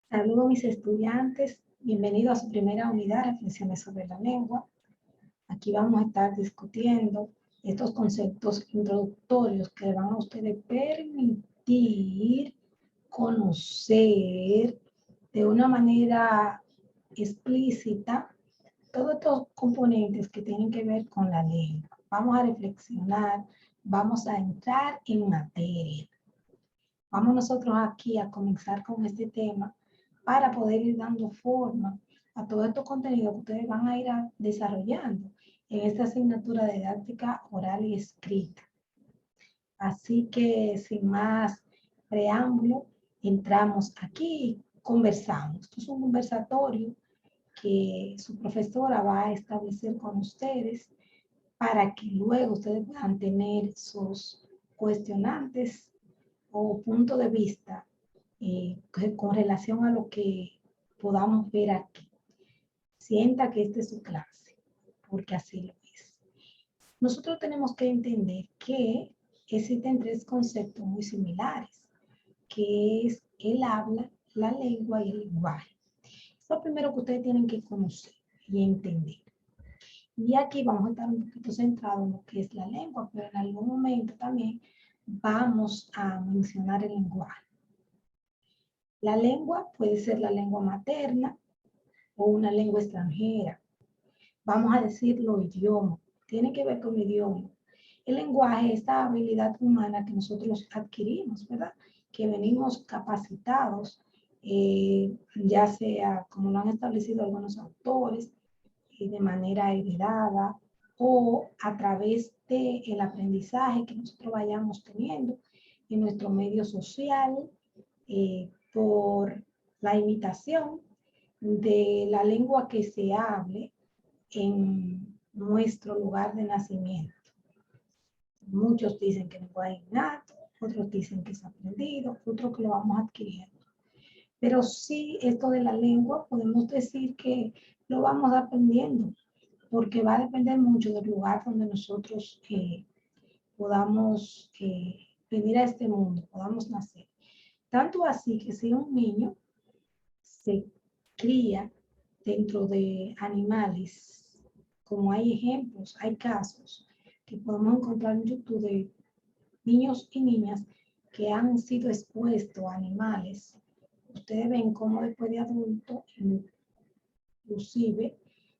Saludos mis estudiantes, bienvenidos a su primera unidad, reflexiones sobre la lengua. Aquí vamos a estar discutiendo estos conceptos introductorios que van a ustedes permitir conocer de una manera explícita todos estos componentes que tienen que ver con la lengua. Vamos a reflexionar, vamos a entrar en materia. Vamos nosotros aquí a comenzar con este tema para poder ir dando forma a todos estos contenidos que ustedes van a ir desarrollando en esta asignatura de didáctica oral y escrita. Así que sin más preámbulo, entramos aquí y conversamos. Esto es un conversatorio que su profesora va a establecer con ustedes para que luego ustedes puedan tener sus cuestionantes o punto de vista con relación a lo que podamos ver aquí. Sienta que esta es su clase, porque así lo es. Nosotros tenemos que entender que existen tres conceptos muy similares, que es el habla, la lengua y el lenguaje. Es lo primero que ustedes tienen que conocer y entender. Y aquí vamos a estar un poquito centrados en lo que es la lengua, pero en algún momento también vamos a mencionar el lenguaje. La lengua puede ser la lengua materna o una lengua extranjera. Vamos a decirlo idioma. Tiene que ver con idioma. El lenguaje es esta habilidad humana que nosotros adquirimos, ¿verdad? Que venimos capacitados, ya sea como lo han establecido algunos autores, de manera heredada o a través del aprendizaje que nosotros vayamos teniendo en nuestro medio social, por la imitación de la lengua que se hable en nuestro lugar de nacimiento. Muchos dicen que el lenguaje es innato, otros dicen que es aprendido, otros que lo vamos adquiriendo. Pero sí, esto de la lengua podemos decir que lo vamos aprendiendo, porque va a depender mucho del lugar donde nosotros podamos venir a este mundo, podamos nacer. Tanto así que si un niño se cría dentro de animales, como hay ejemplos, hay casos que podemos encontrar en YouTube de niños y niñas que han sido expuestos a animales. Ustedes ven cómo después de adultos, inclusive,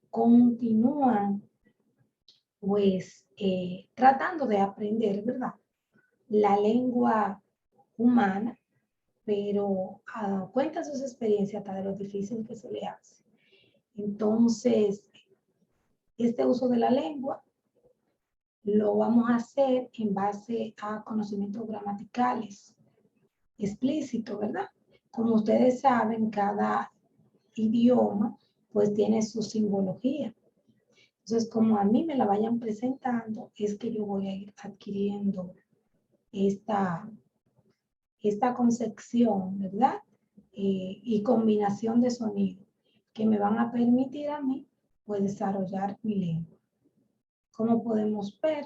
continúan pues tratando de aprender, ¿verdad? La lengua humana, pero cuentan sus experiencias hasta de lo difícil que se le hace. Entonces, este uso de la lengua lo vamos a hacer en base a conocimientos gramaticales explícitos, ¿verdad? Como ustedes saben, cada idioma pues tiene su simbología. Entonces, como a mí me la vayan presentando, es que yo voy a ir adquiriendo esta, esta concepción, ¿verdad? Y combinación de sonidos que me van a permitir a mí pues desarrollar mi lengua. Como podemos ver,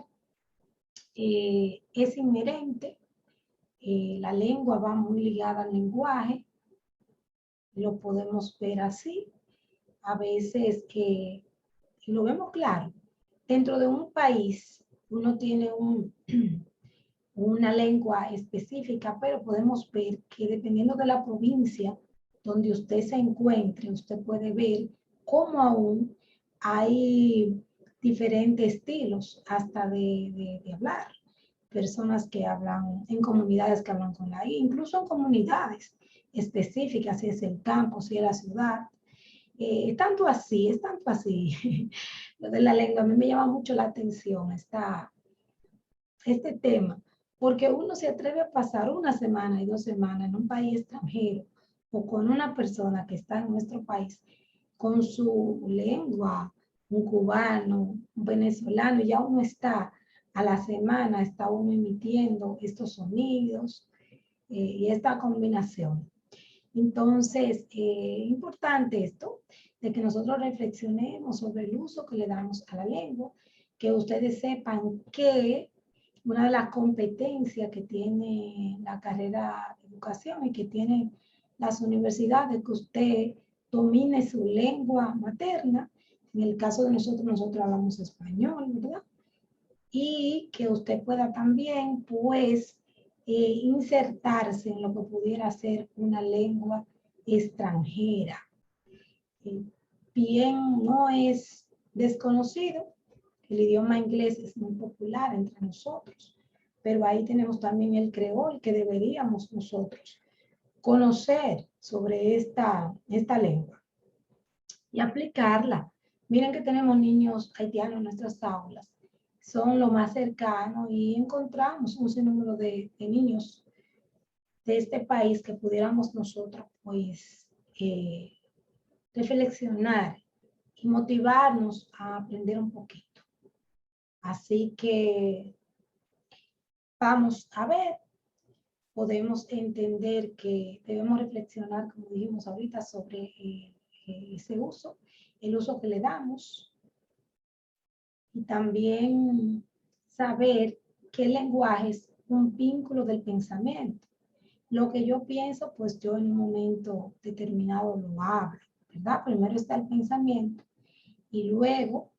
es inherente, la lengua va muy ligada al lenguaje, lo podemos ver así, a veces lo vemos claro. Dentro de un país uno tiene una lengua específica, pero podemos ver que dependiendo de la provincia donde usted se encuentre, usted puede ver cómo aún hay diferentes estilos hasta de hablar. Personas que hablan en comunidades que hablan con la I, incluso en comunidades específicas, si es el campo, si es la ciudad. Es tanto así, lo de la lengua, a mí me llama mucho la atención este tema, porque uno se atreve a pasar una semana y 2 semanas en un país extranjero o con una persona que está en nuestro país con su lengua, un cubano, un venezolano, ya uno está a la semana, está uno emitiendo estos sonidos y esta combinación. Entonces, importante esto, de que nosotros reflexionemos sobre el uso que le damos a la lengua, que ustedes sepan que una de las competencias que tiene la carrera de educación y que tienen las universidades que usted domine su lengua materna. En el caso de nosotros hablamos español, ¿verdad? Y que usted pueda también, pues, insertarse en lo que pudiera ser una lengua extranjera. Bien, no es desconocido, el idioma inglés es muy popular entre nosotros, pero ahí tenemos también el creol que deberíamos nosotros conocer sobre esta lengua y aplicarla. Miren que tenemos niños haitianos en nuestras aulas, son lo más cercano y encontramos un sinnúmero de niños de este país que pudiéramos nosotros pues reflexionar y motivarnos a aprender un poquito. Así que vamos a ver, podemos entender que debemos reflexionar, como dijimos ahorita, sobre ese uso, el uso que le damos y también saber que el lenguaje es un vínculo del pensamiento. Lo que yo pienso, pues yo en un momento determinado lo hablo, ¿verdad? Primero está el pensamiento y luego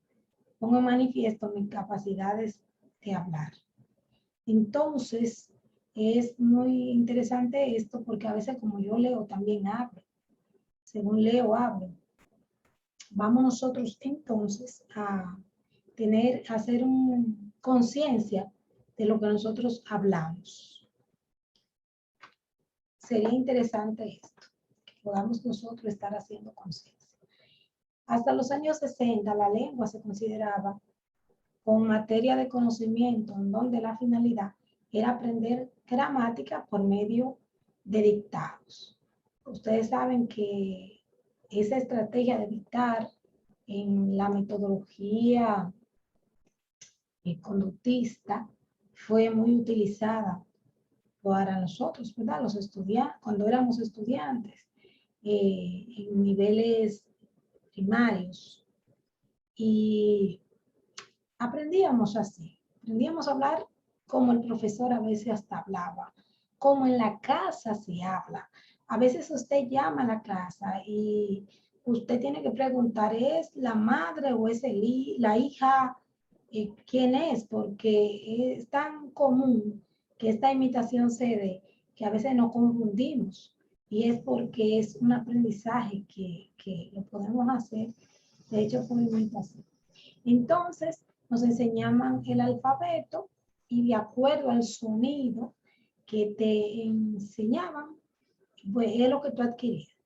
pongo en manifiesto mis capacidades de hablar. Entonces, es muy interesante esto porque a veces como yo leo, también hablo. Según leo, hablo. Vamos nosotros entonces a hacer una conciencia de lo que nosotros hablamos. Sería interesante esto, que podamos nosotros estar haciendo conciencia. Hasta los años 60, la lengua se consideraba con materia de conocimiento, en donde la finalidad era aprender gramática por medio de dictados. Ustedes saben que esa estrategia de dictar en la metodología conductista fue muy utilizada para nosotros, ¿verdad? Los estudiantes, cuando éramos estudiantes, en niveles primarios. Y aprendíamos así, aprendíamos a hablar como el profesor a veces hasta hablaba, como en la casa se habla. A veces usted llama a la casa y usted tiene que preguntar, ¿es la madre o es la hija? ¿Quién es? Porque es tan común que esta imitación se dé que a veces nos confundimos y es porque es un aprendizaje que lo podemos hacer, de hecho, por imitación. Entonces, nos enseñaban el alfabeto y de acuerdo al sonido que te enseñaban, pues es lo que tú adquirías.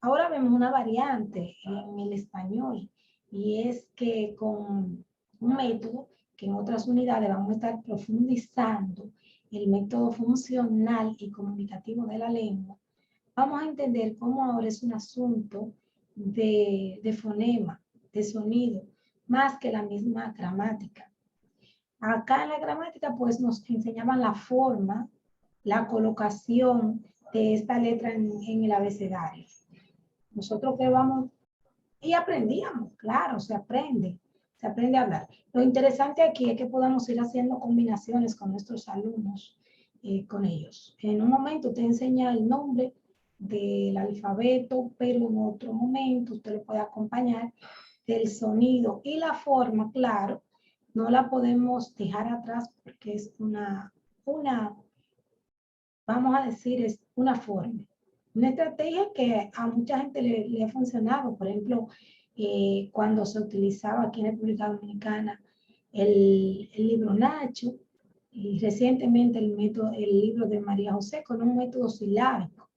Ahora vemos una variante en el español y es que con un método que en otras unidades vamos a estar profundizando, el método funcional y comunicativo de la lengua, vamos a entender cómo ahora es un asunto de fonema, de sonido, más que la misma gramática. Acá en la gramática pues nos enseñaban la forma, la colocación de esta letra en el abecedario. Nosotros que vamos y aprendíamos, claro, se aprende a hablar. Lo interesante aquí es que podamos ir haciendo combinaciones con nuestros alumnos, con ellos. En un momento te enseña el nombre del alfabeto, pero en otro momento usted lo puede acompañar del sonido y la forma, claro, no la podemos dejar atrás porque es vamos a decir, es una forma. Una estrategia que a mucha gente le ha funcionado. Por ejemplo, cuando se utilizaba aquí en República Dominicana el libro Nacho y recientemente el libro de María José con un método silábico.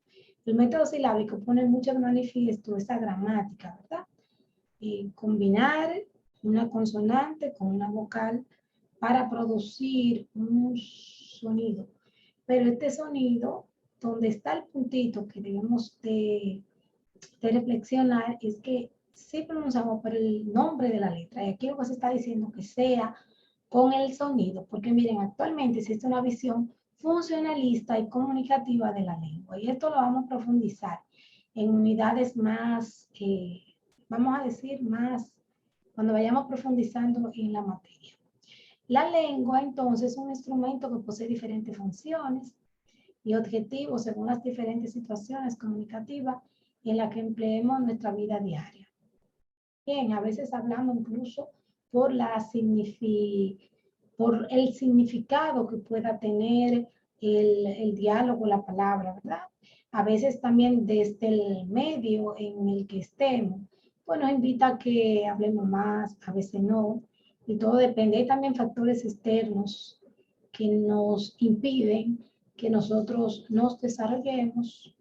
El método silábico pone mucho de manifiesto esa gramática, ¿verdad? Combinar una consonante con una vocal para producir un sonido. Pero este sonido, donde está el puntito que debemos de reflexionar, es que sí pronunciamos por el nombre de la letra. Y aquí lo que se está diciendo que sea con el sonido, porque miren, actualmente existe una visión funcionalista y comunicativa de la lengua. Y esto lo vamos a profundizar en unidades más, vamos a decir, más, cuando vayamos profundizando en la materia. La lengua, entonces, es un instrumento que posee diferentes funciones y objetivos según las diferentes situaciones comunicativas en las que empleemos nuestra vida diaria. Bien, a veces hablamos incluso por el significado que pueda tener el diálogo, la palabra, ¿verdad? A veces también desde el medio en el que estemos, pues nos invita a que hablemos más, a veces no, y todo depende. Hay también factores externos que nos impiden que nosotros nos desarrollemos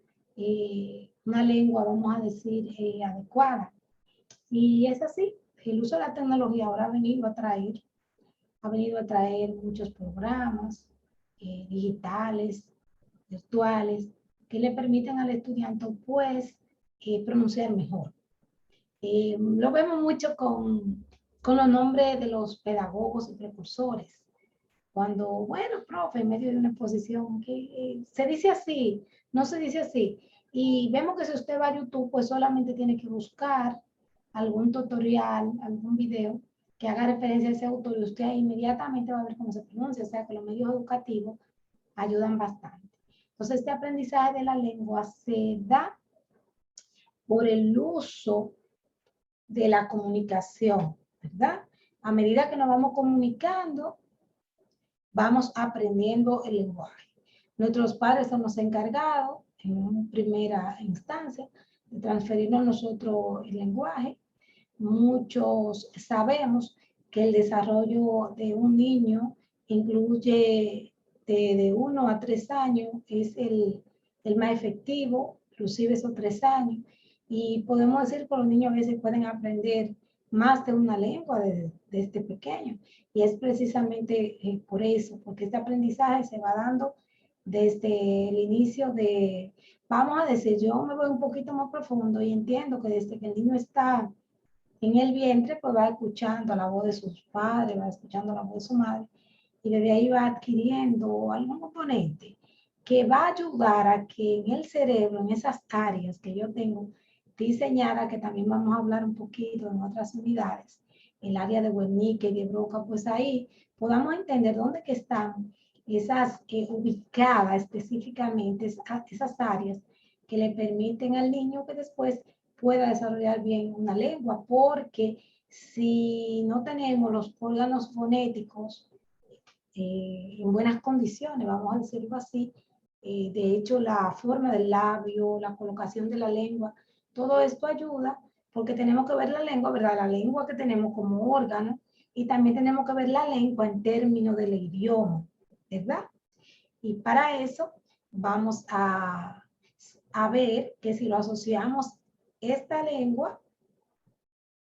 una lengua, vamos a decir, adecuada. Y es así, el uso de la tecnología ahora ha venido a traer muchos programas digitales, virtuales, que le permiten al estudiante pues pronunciar mejor. Lo vemos mucho con los nombres de los pedagogos y precursores. Cuando, bueno, profe, en medio de una exposición, que se dice así, no se dice así. Y vemos que si usted va a YouTube, pues solamente tiene que buscar algún tutorial, algún video que haga referencia a ese autor y usted inmediatamente va a ver cómo se pronuncia. O sea que los medios educativos ayudan bastante. Entonces, este aprendizaje de la lengua se da por el uso de la comunicación, ¿verdad? A medida que nos vamos comunicando, vamos aprendiendo el lenguaje. Nuestros padres son los encargados, en primera instancia, de transferirnos a nosotros el lenguaje. Muchos sabemos que el desarrollo de un niño incluye de 1 a 3 años, es el más efectivo, inclusive esos 3 años. Y podemos decir que los niños a veces pueden aprender más de una lengua desde pequeño. Y es precisamente por eso, porque este aprendizaje se va dando desde el inicio de, vamos a decir, yo me voy un poquito más profundo y entiendo que desde que el niño está en el vientre, pues va escuchando la voz de sus padres, va escuchando la voz de su madre, y desde ahí va adquiriendo algún componente que va a ayudar a que en el cerebro, en esas áreas que yo tengo diseñadas, que también vamos a hablar un poquito en otras unidades, el área de Wernicke y de Broca, pues ahí podamos entender dónde que están esas ubicadas específicamente, esas áreas que le permiten al niño que después pueda desarrollar bien una lengua, porque si no tenemos los órganos fonéticos en buenas condiciones, vamos a decirlo así, de hecho la forma del labio, la colocación de la lengua, todo esto ayuda porque tenemos que ver la lengua, ¿verdad? La lengua que tenemos como órgano y también tenemos que ver la lengua en términos del idioma, ¿verdad? Y para eso vamos a ver que si lo asociamos esta lengua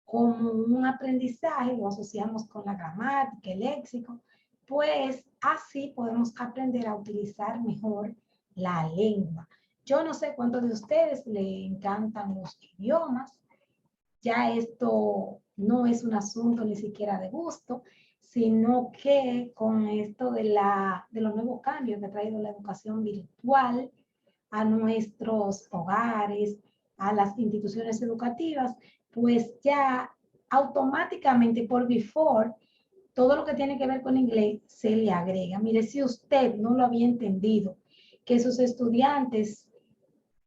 como un aprendizaje, lo asociamos con la gramática, el léxico, pues así podemos aprender a utilizar mejor la lengua. Yo no sé cuántos de ustedes le encantan los idiomas, ya esto no es un asunto ni siquiera de gusto, sino que con esto de los nuevos cambios que ha traído la educación virtual a nuestros hogares, a las instituciones educativas, pues ya automáticamente por default, todo lo que tiene que ver con inglés se le agrega. Mire, si usted no lo había entendido, que sus estudiantes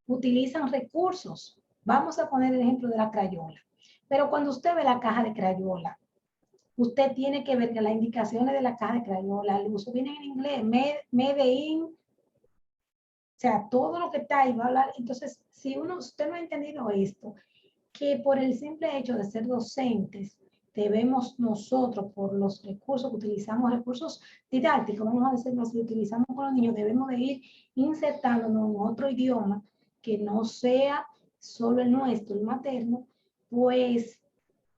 utilizan recursos, vamos a poner el ejemplo de la crayola, pero cuando usted ve la caja de crayola, usted tiene que ver que las indicaciones de la caja de crayola, el uso vienen en inglés, made in, o sea, todo lo que está ahí va a hablar. Entonces, si usted no ha entendido esto, que por el simple hecho de ser docentes, debemos nosotros, por los recursos que utilizamos, recursos didácticos, vamos a decirlo así, utilizamos con los niños, debemos de ir insertándonos en otro idioma que no sea solo el nuestro, el materno, pues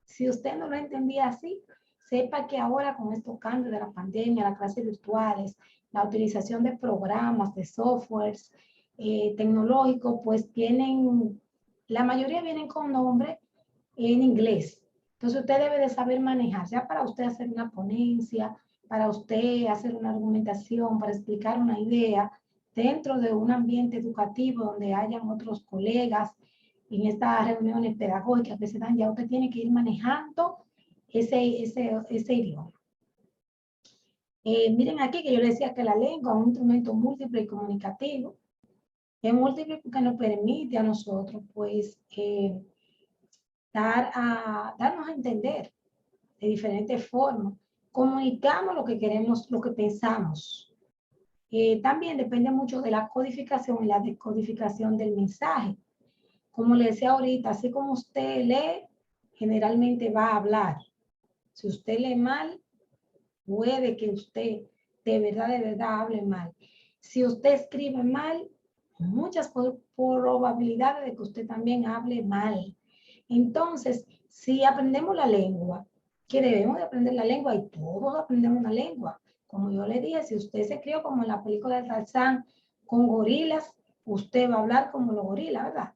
si usted no lo entendía así, sepa que ahora con estos cambios de la pandemia, las clases virtuales, la utilización de programas, de softwares tecnológicos, pues tienen, la mayoría vienen con nombre en inglés. Entonces usted debe de saber manejar, ya para usted hacer una ponencia, para usted hacer una argumentación, para explicar una idea dentro de un ambiente educativo donde hayan otros colegas en estas reuniones pedagógicas que se dan, ya usted tiene que ir manejando ese idioma. Miren aquí que yo les decía que la lengua es un instrumento múltiple y comunicativo. Es múltiple porque nos permite a nosotros, pues, darnos a entender de diferentes formas. Comunicamos lo que queremos, lo que pensamos. También depende mucho de la codificación y la decodificación del mensaje. Como le decía ahorita, así como usted lee, generalmente va a hablar. Si usted lee mal, puede que usted de verdad hable mal. Si usted escribe mal, muchas probabilidades de que usted también hable mal. Entonces, si aprendemos la lengua, que debemos de aprender la lengua y todos aprendemos una lengua. Como yo le dije, si usted se crió como en la película de Tarzán con gorilas, usted va a hablar como los gorilas, ¿verdad?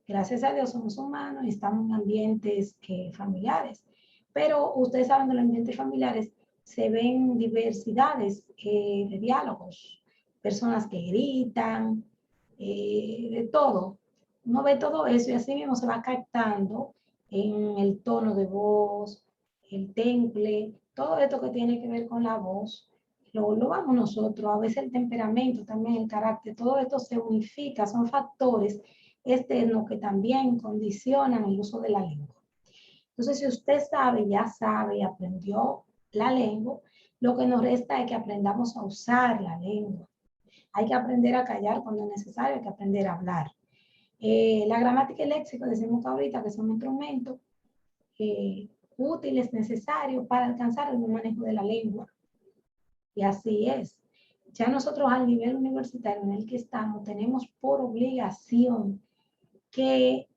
Gracias a Dios somos humanos y estamos en ambientes familiares. Pero ustedes saben que en los ambientes familiares se ven diversidades de diálogos, personas que gritan, de todo. Uno ve todo eso y así mismo se va captando en el tono de voz, el temple, todo esto que tiene que ver con la voz, lo vamos nosotros, a veces el temperamento, también el carácter, todo esto se unifica, son factores externos que también condicionan el uso de la lengua. Entonces, si usted sabe, ya sabe y aprendió la lengua, lo que nos resta es que aprendamos a usar la lengua. Hay que aprender a callar cuando es necesario, hay que aprender a hablar. La gramática y el léxico, decimos que ahorita que son instrumentos útiles, necesarios para alcanzar el buen manejo de la lengua. Y así es. Ya nosotros al nivel universitario en el que estamos tenemos por obligación que,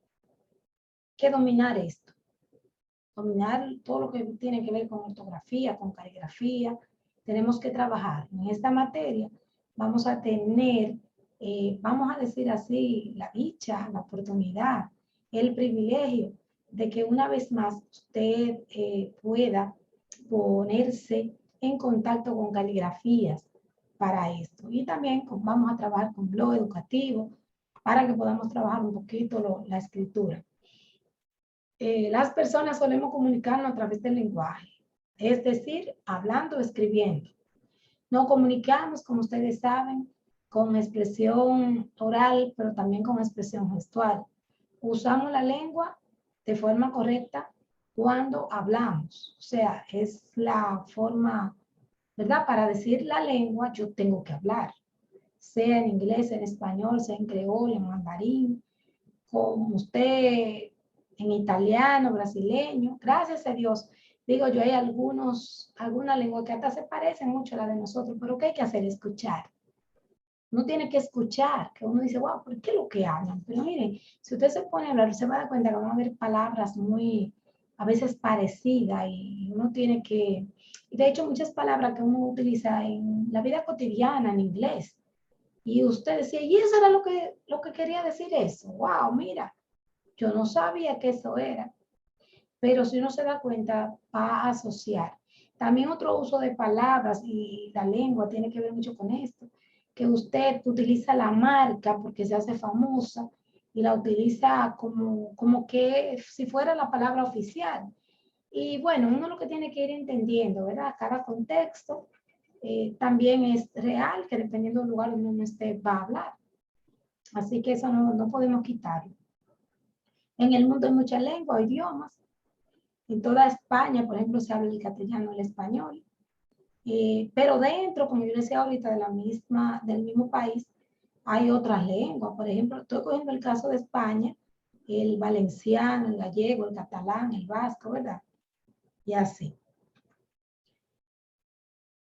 que dominar esto. Dominar todo lo que tiene que ver con ortografía, con caligrafía. Tenemos que trabajar en esta materia. Vamos a tener, vamos a decir así, la dicha, la oportunidad, el privilegio de que una vez más usted pueda ponerse en contacto con caligrafías para esto. Y también vamos a trabajar con blog educativo para que podamos trabajar un poquito la escritura. Las personas solemos comunicarnos a través del lenguaje, es decir, hablando o escribiendo. No comunicamos, como ustedes saben, con expresión oral, pero también con expresión gestual. Usamos la lengua de forma correcta cuando hablamos. O sea, es la forma, ¿verdad? Para decir la lengua, yo tengo que hablar. Sea en inglés, en español, sea en creol, en mandarín, como usted en italiano, brasileño, gracias a Dios. Digo yo, hay algunas lenguas que hasta se parecen mucho a la de nosotros, pero ¿qué hay que hacer? Escuchar. Uno tiene que escuchar, que uno dice, wow, ¿por qué lo que hablan? Pero miren, si usted se pone a hablar, se va a dar cuenta que van a haber palabras muy, a veces parecidas y uno tiene que, y de hecho muchas palabras que uno utiliza en la vida cotidiana en inglés. Y usted decía, y eso era lo que quería decir eso. Wow, mira, yo no sabía que eso era, pero si uno se da cuenta, va a asociar. También otro uso de palabras y la lengua tiene que ver mucho con esto, que usted utiliza la marca porque se hace famosa y la utiliza como que si fuera la palabra oficial. Y bueno, uno lo que tiene que ir entendiendo, ¿verdad? Cada contexto también es real, que dependiendo del lugar donde uno esté va a hablar. Así que eso no podemos quitarlo. En el mundo hay muchas lenguas, idiomas. En toda España, por ejemplo, se habla el castellano, el español. Pero dentro, como yo decía ahorita, del mismo país, hay otras lenguas. Por ejemplo, estoy cogiendo el caso de España, el valenciano, el gallego, el catalán, el vasco, ¿verdad? Y así.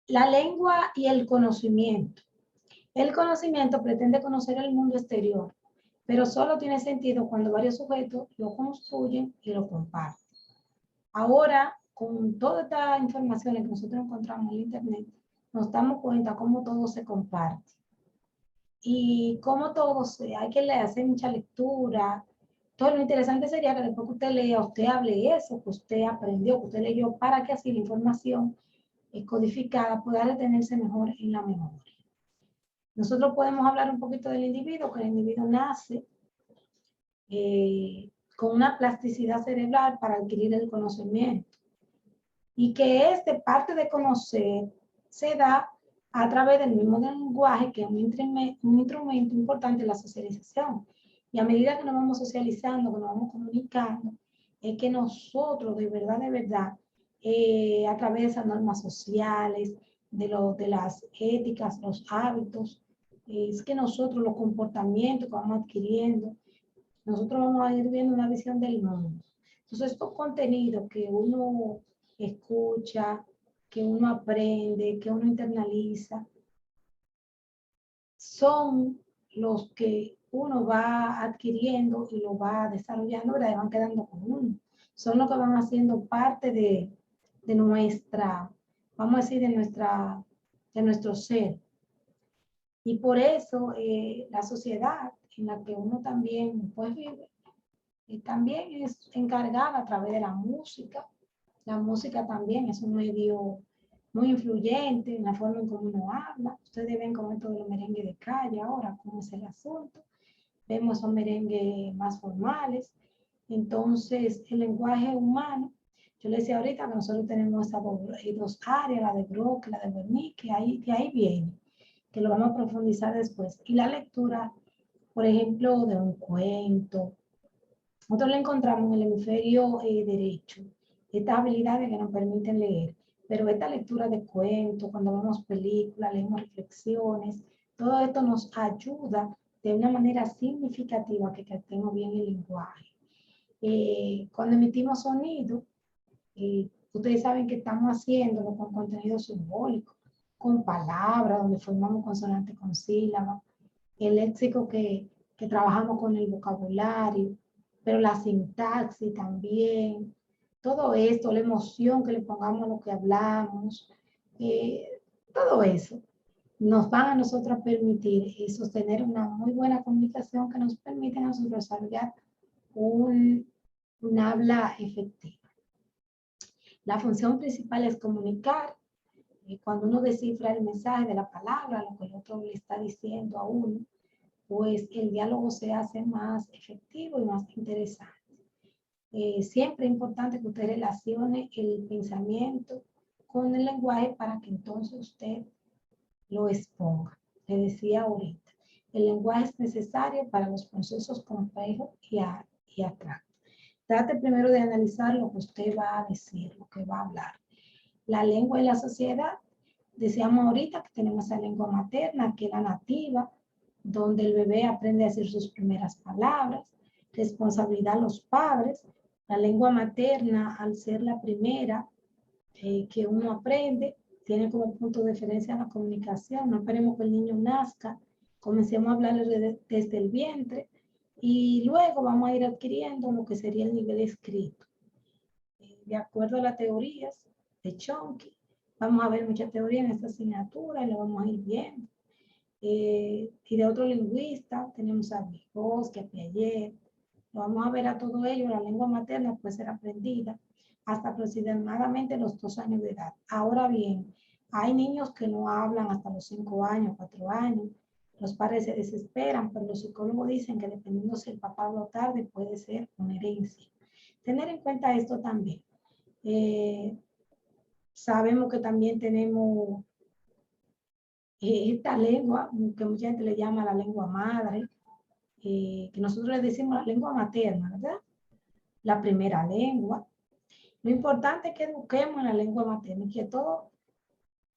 La lengua y el conocimiento. El conocimiento pretende conocer el mundo exterior, pero solo tiene sentido cuando varios sujetos lo construyen y lo comparten. Ahora, con toda esta información que nosotros encontramos en Internet, nos damos cuenta cómo todo se comparte. Y cómo todo hay que hacer mucha lectura. Todo lo interesante sería que después que usted lea, usted hable eso, que usted aprendió, que usted leyó, para que así la información codificada pueda retenerse mejor en la memoria. Nosotros podemos hablar un poquito del individuo, que el individuo nace con una plasticidad cerebral para adquirir el conocimiento. Y que parte de conocer se da a través del mismo lenguaje, que es un instrumento importante en la socialización. Y a medida que nos vamos socializando, que nos vamos comunicando, es que nosotros de verdad, a través de esas normas sociales, de las éticas, los hábitos, es que nosotros los comportamientos que vamos adquiriendo, nosotros vamos a ir viendo una visión del mundo. Entonces, estos contenidos que uno escucha, que uno aprende, que uno internaliza, son los que uno va adquiriendo y lo va desarrollando, ¿verdad? Y van quedando con uno. Son los que van haciendo parte de nuestra, vamos a decir, de nuestro ser. Y por eso la sociedad en la que uno también pues, vive, también es encargada a través de la música. La música también es un medio muy influyente en la forma en cómo uno habla. Ustedes ven como esto de los merengues de calle ahora, cómo es el asunto. Vemos esos merengues más formales. Entonces, el lenguaje humano, yo les decía ahorita que nosotros tenemos esas dos áreas, la de Broca, la de Wernicke, que de ahí viene, que lo vamos a profundizar después. Y la lectura, por ejemplo, de un cuento. Nosotros lo encontramos en el hemisferio derecho, estas habilidades que nos permiten leer, pero esta lectura de cuentos, cuando vemos películas, leemos reflexiones, todo esto nos ayuda de una manera significativa a que captemos bien el lenguaje. Cuando emitimos sonido, ustedes saben que estamos haciéndolo con contenido simbólico, con palabras, donde formamos consonante con sílaba, el léxico que trabajamos con el vocabulario, pero la sintaxis también, todo esto, la emoción que le pongamos a lo que hablamos, todo eso nos van a nosotros permitir sostener una muy buena comunicación que nos permite a nosotros desarrollar un habla efectiva. La función principal es comunicar. Cuando uno descifra el mensaje de la palabra, lo que el otro le está diciendo a uno, pues el diálogo se hace más efectivo y más interesante. Siempre es importante que usted relacione el pensamiento con el lenguaje para que entonces usted lo exponga. Le decía ahorita, el lenguaje es necesario para los procesos complejos y abstractos. Trate primero de analizar lo que usted va a decir, lo que va a hablar. La lengua y la sociedad. Decíamos ahorita que tenemos la lengua materna, que es la nativa, donde el bebé aprende a decir sus primeras palabras, responsabilidad a los padres. La lengua materna, al ser la primera que uno aprende, tiene como punto de referencia la comunicación. No esperemos que el niño nazca, comencemos a hablarle desde el vientre y luego vamos a ir adquiriendo lo que sería el nivel escrito. De acuerdo a las teorías de Chomsky, vamos a ver mucha teoría en esta asignatura y lo vamos a ir viendo. Y de otro lingüista tenemos a Vygotsky, a Piaget. Lo vamos a ver a todo ello. La lengua materna puede ser aprendida hasta aproximadamente los 2 años de edad. Ahora bien, hay niños que no hablan hasta los 5 años, 4 años. Los padres se desesperan, pero los psicólogos dicen que dependiendo si el papá habló tarde, puede ser una herencia. Tener en cuenta esto también. Sabemos que también tenemos esta lengua, que mucha gente le llama la lengua madre, que nosotros le decimos la lengua materna, ¿verdad? La primera lengua. Lo importante es que eduquemos en la lengua materna y que todos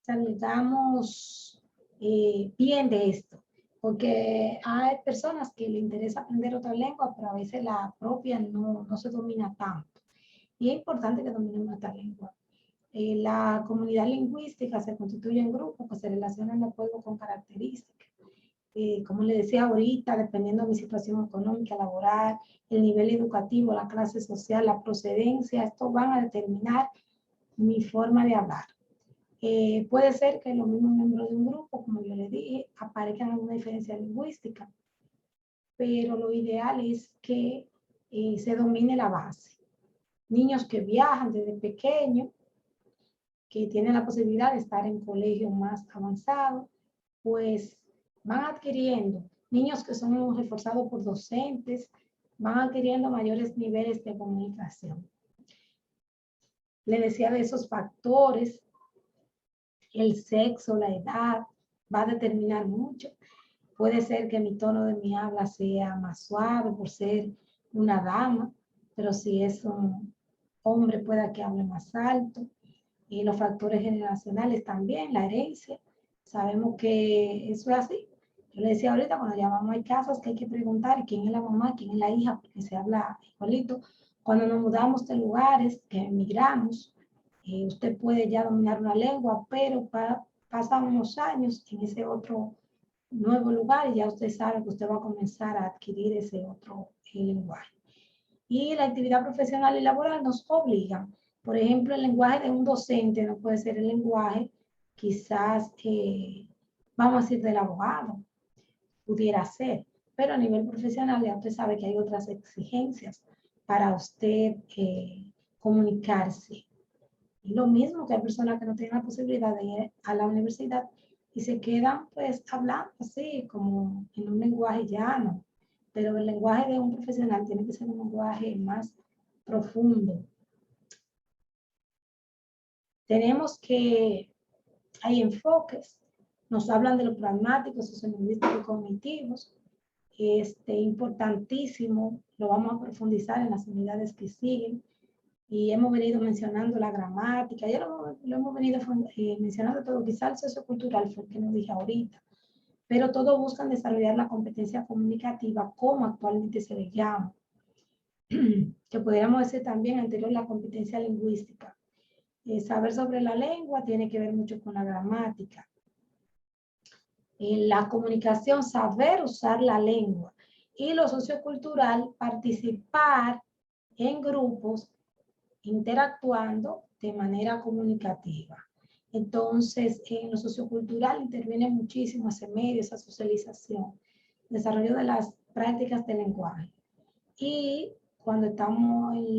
salgamos bien de esto, porque hay personas que les interesa aprender otra lengua, pero a veces la propia no se domina tanto. Y es importante que dominemos esta lengua. La comunidad lingüística se constituye en grupos que se relacionan de acuerdo con características. Como le decía ahorita, dependiendo de mi situación económica, laboral, el nivel educativo, la clase social, la procedencia, esto van a determinar mi forma de hablar. Puede ser que los mismos miembros de un grupo, como yo le dije, aparezcan alguna diferencia lingüística, pero lo ideal es que se domine la base. Niños que viajan desde pequeños, que tienen la posibilidad de estar en colegios más avanzados, pues van adquiriendo, niños que son reforzados por docentes, van adquiriendo mayores niveles de comunicación. Le decía de esos factores El sexo, la edad, va a determinar mucho. Puede ser que mi tono de mi habla sea más suave por ser una dama, pero si es un hombre pueda que hable más alto. Y los factores generacionales también, la herencia. Sabemos que eso es así. Yo le decía ahorita, cuando llamamos hay casos que hay que preguntar quién es la mamá, quién es la hija, porque se habla igualito. Cuando nos mudamos de lugares, que emigramos, usted puede ya dominar una lengua, pero pasan unos años en ese otro nuevo lugar y ya usted sabe que usted va a comenzar a adquirir ese otro lenguaje. Y la actividad profesional y laboral nos obliga. Por ejemplo, el lenguaje de un docente no puede ser el lenguaje quizás, vamos a decir, del abogado, pudiera ser, pero a nivel profesional ya usted sabe que hay otras exigencias para usted comunicarse. Y lo mismo que hay personas que no tienen la posibilidad de ir a la universidad y se quedan pues hablando así como en un lenguaje llano, pero el lenguaje de un profesional tiene que ser un lenguaje más profundo. Tenemos que, hay enfoques, nos hablan de los pragmáticos, sociolingüísticos y cognitivos, importantísimo, lo vamos a profundizar en las unidades que siguen. Y hemos venido mencionando la gramática, ya lo hemos venido mencionando todo, quizá el sociocultural fue el que nos dije ahorita, pero todos buscan desarrollar la competencia comunicativa como actualmente se le llama, que podríamos decir también anterior la competencia lingüística. Saber sobre la lengua tiene que ver mucho con la gramática. En la comunicación, saber usar la lengua. Y lo sociocultural, participar en grupos interactuando de manera comunicativa. Entonces, en lo sociocultural interviene muchísimo ese medio, esa socialización, desarrollo de las prácticas de lenguaje. Y cuando estamos en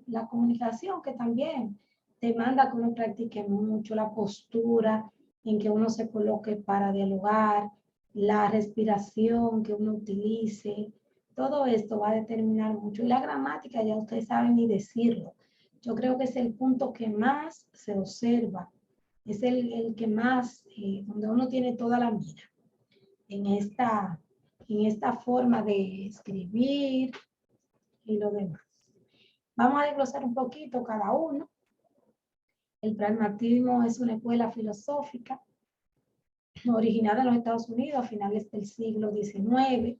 la comunicación, que también demanda que uno practique mucho la postura en que uno se coloque para dialogar, la respiración que uno utilice, todo esto va a determinar mucho. Y la gramática, ya ustedes saben ni decirlo. Yo creo que es el punto que más se observa, es el que más, donde uno tiene toda la mira en esta forma de escribir y lo demás. Vamos a desglosar un poquito cada uno. El pragmatismo es una escuela filosófica originada en los Estados Unidos a finales del siglo XIX.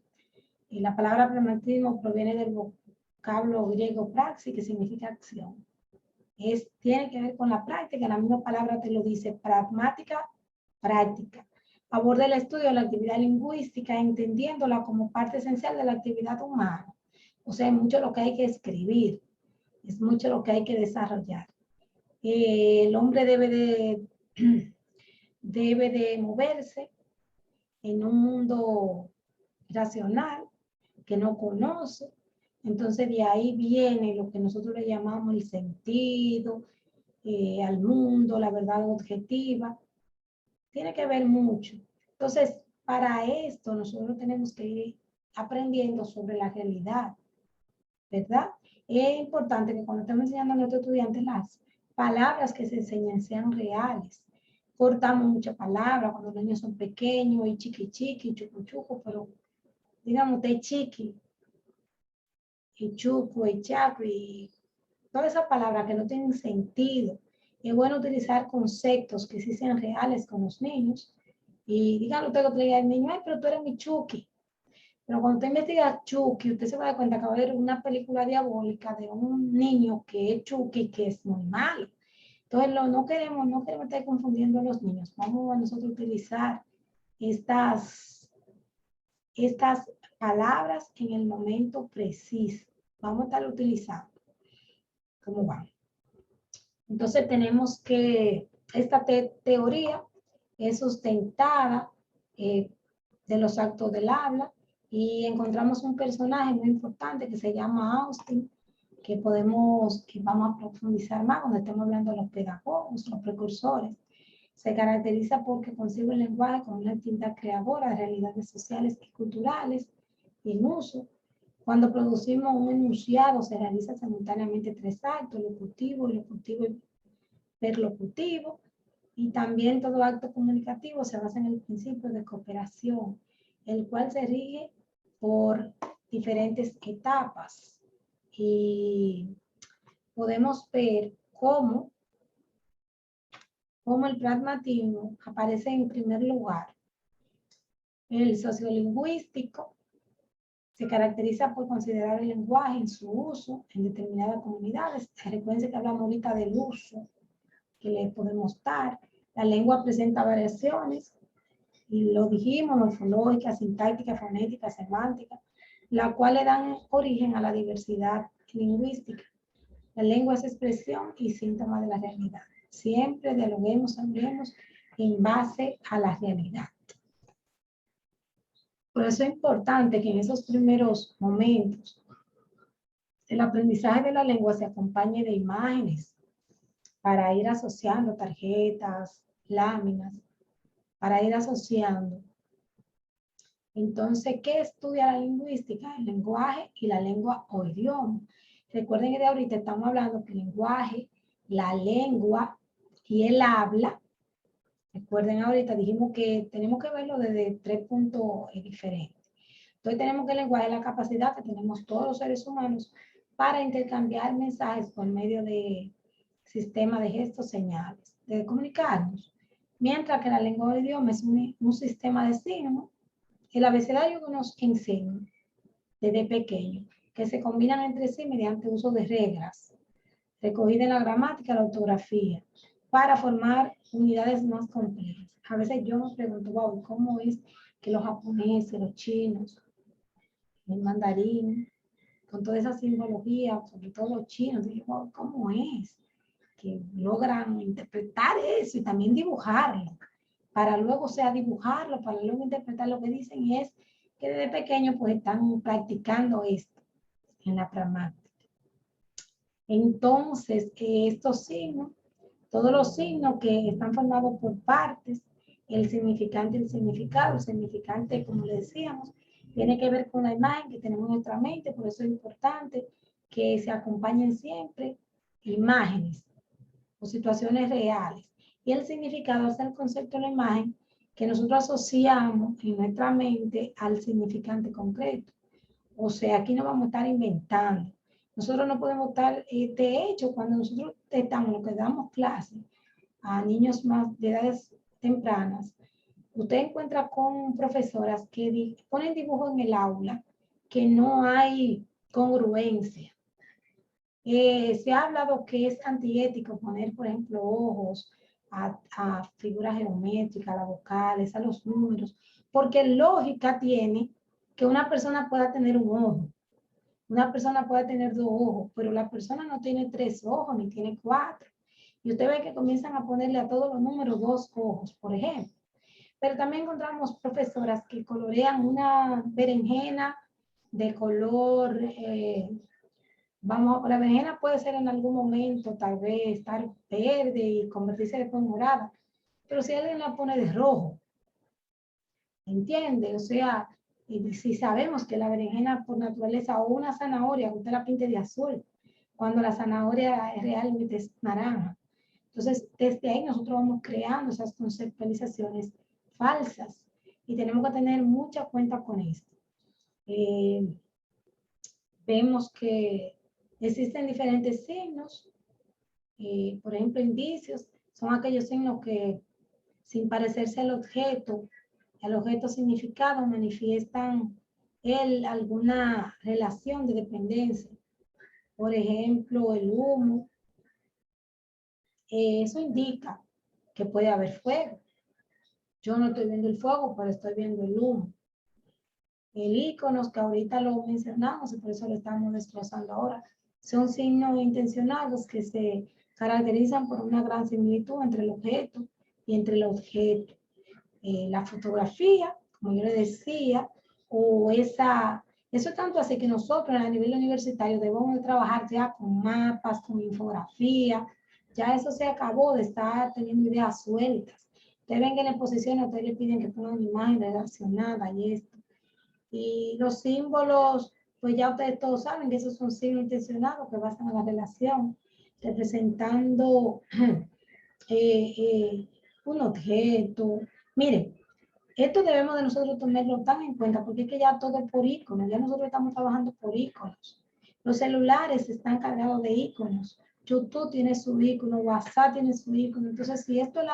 Y la palabra pragmatismo proviene del vocablo griego praxis, que significa acción. Tiene que ver con la práctica, la misma palabra te lo dice, pragmática, práctica. Aborda el estudio de la actividad lingüística, entendiéndola como parte esencial de la actividad humana. O sea, es mucho lo que hay que escribir, es mucho lo que hay que desarrollar. El hombre debe de moverse en un mundo racional que no conoce. Entonces de ahí viene lo que nosotros le llamamos el sentido al mundo, la verdad objetiva. Tiene que ver mucho. Entonces, para esto nosotros tenemos que ir aprendiendo sobre la realidad, ¿verdad? Es importante que cuando estemos enseñando a nuestros estudiantes las palabras que se enseñan sean reales. Cortamos muchas palabras cuando los niños son pequeños, y chiqui chiqui, chucu chucu, pero digamos de chiqui, y chucu, y chacu, y todas esas palabras que no tienen sentido. Es bueno utilizar conceptos que sí sean reales con los niños. Y díganlo usted que le diga al niño, ay, pero tú eres mi Chucky. Pero cuando usted investiga Chucky, usted se va a dar cuenta que va a haber una película diabólica de un niño que es Chucky, que es muy malo. Entonces, no queremos estar confundiendo a los niños. Vamos a nosotros utilizar estas palabras en el momento preciso. Vamos a estar utilizando. ¿Cómo van? Entonces, tenemos que esta teoría es sustentada de los actos del habla y encontramos un personaje muy importante que se llama Austin, que vamos a profundizar más cuando estemos hablando de los pedagogos, los precursores. Se caracteriza porque concibe el lenguaje como una actividad creadora de realidades sociales y culturales en uso. Cuando producimos un enunciado se realiza simultáneamente tres actos, locutivo, ilocutivo y perlocutivo. Y también todo acto comunicativo se basa en el principio de cooperación, el cual se rige por diferentes etapas. Y podemos ver cómo el pragmatismo aparece en primer lugar. El sociolingüístico se caracteriza por considerar el lenguaje en su uso en determinadas comunidades. Recuerden que hablamos ahorita del uso que le podemos dar. La lengua presenta variaciones, y lo dijimos, morfológicas, sintácticas, fonéticas, semánticas, las cuales dan origen a la diversidad lingüística. La lengua es expresión y síntoma de la realidad. Siempre dialoguemos, hablemos en base a la realidad. Por eso es importante que en esos primeros momentos el aprendizaje de la lengua se acompañe de imágenes para ir asociando tarjetas, láminas, para ir asociando. Entonces, ¿qué estudia la lingüística? El lenguaje y la lengua o idioma. Recuerden que de ahorita estamos hablando que el lenguaje, la lengua y el habla. Recuerden ahorita dijimos que tenemos que verlo desde 3 puntos diferentes. Entonces tenemos que el lenguaje es la capacidad que tenemos todos los seres humanos para intercambiar mensajes por medio de sistema de gestos, señales, de comunicarnos. Mientras que la lengua o idioma es un sistema de signos, el abecedario que nos enseña desde pequeño, que se combinan entre sí mediante uso de reglas, recogidas en la gramática y la ortografía, para formar unidades más complejas. A veces yo me pregunto, wow, ¿cómo es que los japoneses, los chinos, el mandarín, con toda esa simbología, sobre todo los chinos, digo, wow, ¿cómo es que logran interpretar eso y también dibujarlo? Para luego, o sea, dibujarlo, para luego interpretar lo que dicen, y es que desde pequeño pues están practicando esto en la gramática. Entonces, estos signos, todos los signos que están formados por partes, el significante y el significado. El significante, como le decíamos, tiene que ver con la imagen que tenemos en nuestra mente, por eso es importante que se acompañen siempre imágenes o situaciones reales. Y el significado es el concepto de la imagen que nosotros asociamos en nuestra mente al significante concreto. O sea, aquí no vamos a estar inventando. Nosotros no podemos estar, de hecho, cuando nosotros estamos, lo que damos clases a niños más de edades tempranas, usted encuentra con profesoras que ponen dibujos en el aula que no hay congruencia. Se ha hablado que es antiético poner, por ejemplo, ojos a figuras geométricas, a las vocales, a los números, porque lógica tiene que una persona pueda tener un ojo, una persona puede tener 2 ojos, pero la persona no tiene 3 ojos ni tiene 4. Y usted ve que comienzan a ponerle a todos los números 2 ojos, por ejemplo. Pero también encontramos profesoras que colorean una berenjena de color, la berenjena puede ser en algún momento tal vez estar verde y convertirse después en morada, pero si alguien la pone de rojo, ¿entiende? O sea, si sabemos que la berenjena por naturaleza, o una zanahoria, usted la pinte de azul, cuando la zanahoria realmente es naranja. Entonces, desde ahí nosotros vamos creando esas conceptualizaciones falsas y tenemos que tener mucha cuenta con esto. Vemos que existen diferentes signos, por ejemplo, indicios, son aquellos signos que, sin parecerse al objeto significado, manifiestan alguna relación de dependencia. Por ejemplo, el humo, eso indica que puede haber fuego. Yo no estoy viendo el fuego, pero estoy viendo el humo. El icono, que ahorita lo mencionamos y por eso lo estamos desglosando ahora, son signos intencionados que se caracterizan por una gran similitud entre el objeto y entre el objeto. La fotografía, como yo le decía, o eso tanto así que nosotros a nivel universitario debemos de trabajar ya con mapas, con infografía, ya eso se acabó de estar teniendo ideas sueltas. Ustedes ven que en la exposición ustedes le piden que pongan una imagen relacionada y esto. Y los símbolos, pues ya ustedes todos saben que esos son signos intencionados que basan en la relación, representando un objeto. Miren, esto debemos de nosotros tenerlo tan en cuenta porque es que ya todo es por iconos, ya nosotros estamos trabajando por iconos. Los celulares están cargados de iconos. YouTube tiene su icono, WhatsApp tiene su icono. Entonces, si esto es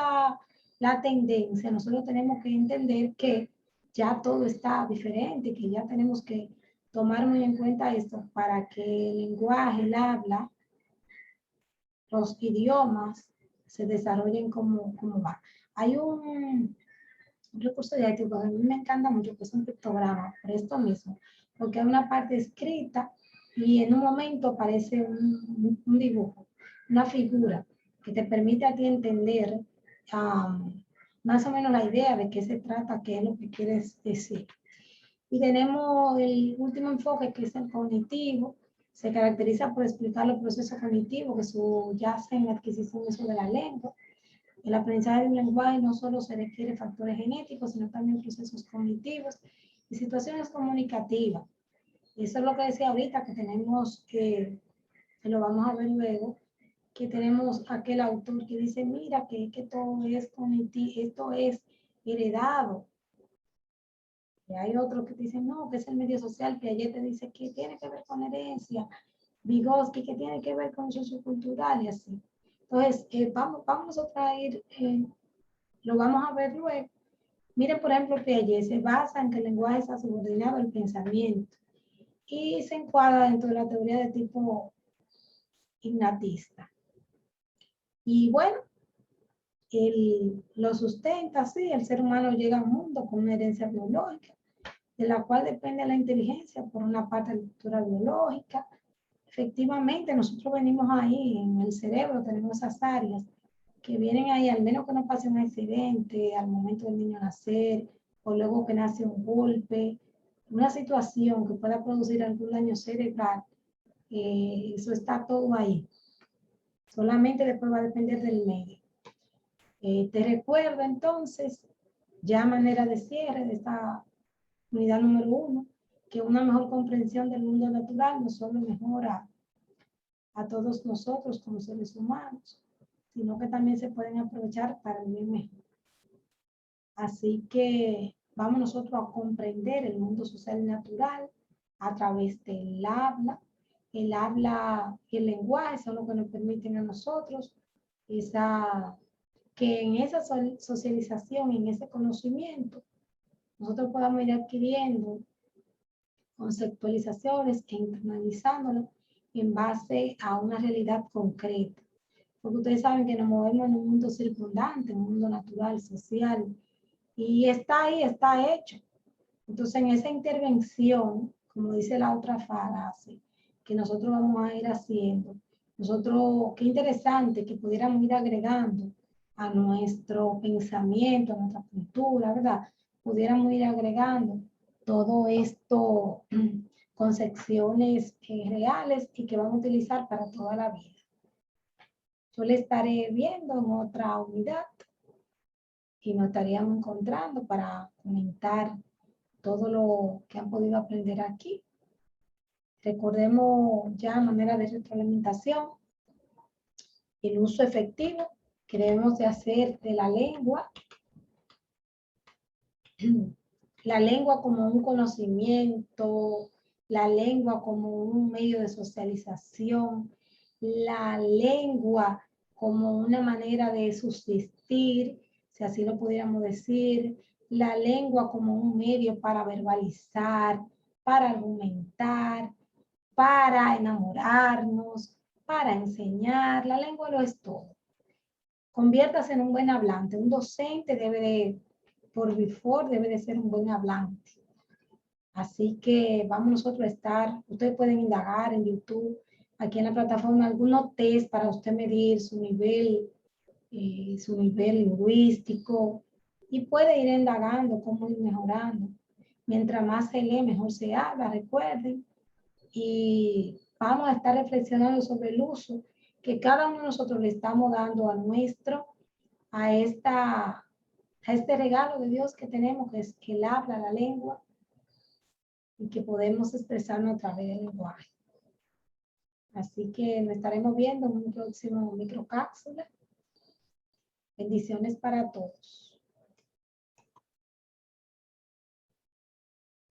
la tendencia, nosotros tenemos que entender que ya todo está diferente, que ya tenemos que tomar muy en cuenta esto para que el lenguaje, el habla, los idiomas se desarrollen como va. Hay un recurso didáctico que a mí me encanta mucho, que es un pictograma, por esto mismo, porque hay una parte escrita y en un momento aparece un dibujo, una figura que te permite a ti entender más o menos la idea de qué se trata, qué es lo que quieres decir. Y tenemos el último enfoque, que es el cognitivo. Se caracteriza por explicar los procesos cognitivos que subyacen en la adquisición y uso de la lengua. El aprendizaje de un lenguaje no solo se requiere factores genéticos, sino también procesos cognitivos y situaciones comunicativas. Y eso es lo que decía ahorita, que tenemos que lo vamos a ver luego, que tenemos aquel autor que dice, mira, que todo es cognitivo, esto es heredado. Y hay otros que dicen, no, que es el medio social, que ayer te dice que tiene que ver con herencia, Vygotsky, que tiene que ver con sociocultural y así. Entonces, vamos a ir, lo vamos a ver luego. Miren, por ejemplo, Piaget se basa en que el lenguaje está subordinado al pensamiento y se encuadra dentro de la teoría de tipo ignatista. Y bueno, él lo sustenta, sí, el ser humano llega al mundo con una herencia biológica, de la cual depende la inteligencia, por una parte la estructura biológica. Efectivamente, nosotros venimos ahí en el cerebro, tenemos esas áreas que vienen ahí, al menos que no pase un accidente al momento del niño nacer, o luego que nace un golpe, una situación que pueda producir algún daño cerebral, eso está todo ahí. Solamente después va a depender del medio. Te recuerdo entonces, ya manera de cierre de esta unidad número 1, que una mejor comprensión del mundo natural no solo mejora a todos nosotros como seres humanos, sino que también se pueden aprovechar para el bien mejor. Así que vamos nosotros a comprender el mundo social y natural a través del habla. El habla y el lenguaje son lo que nos permiten a nosotros que en esa socialización, en ese conocimiento, nosotros podamos ir adquiriendo conceptualizaciones e internalizándolo en base a una realidad concreta. Porque ustedes saben que nos movemos en un mundo circundante, un mundo natural, social, y está ahí, está hecho. Entonces, en esa intervención, como dice la otra frase, que nosotros vamos a ir haciendo, nosotros, qué interesante que pudiéramos ir agregando a nuestro pensamiento, a nuestra cultura, ¿verdad? Pudiéramos ir agregando todo esto, concepciones reales y que vamos a utilizar para toda la vida. Yo le estaré viendo en otra unidad y nos estaríamos encontrando para comentar todo lo que han podido aprender aquí. Recordemos ya manera de retroalimentación, el uso efectivo que debemos de hacer de la lengua como un conocimiento, la lengua como un medio de socialización, la lengua como una manera de subsistir, si así lo pudiéramos decir, la lengua como un medio para verbalizar, para argumentar, para enamorarnos, para enseñar. La lengua lo es todo. Conviértase en un buen hablante. Un docente debe de, por default, debe de ser un buen hablante. Así que vamos nosotros a estar, ustedes pueden indagar en YouTube, aquí en la plataforma, algunos test para usted medir su nivel lingüístico y puede ir indagando cómo ir mejorando. Mientras más se lee, mejor se habla, recuerden. Y vamos a estar reflexionando sobre el uso que cada uno de nosotros le estamos dando a este regalo de Dios que tenemos, que es que él habla la lengua y que podemos expresarnos a través del lenguaje. Así que nos estaremos viendo en un próximo microcápsula. Bendiciones para todos.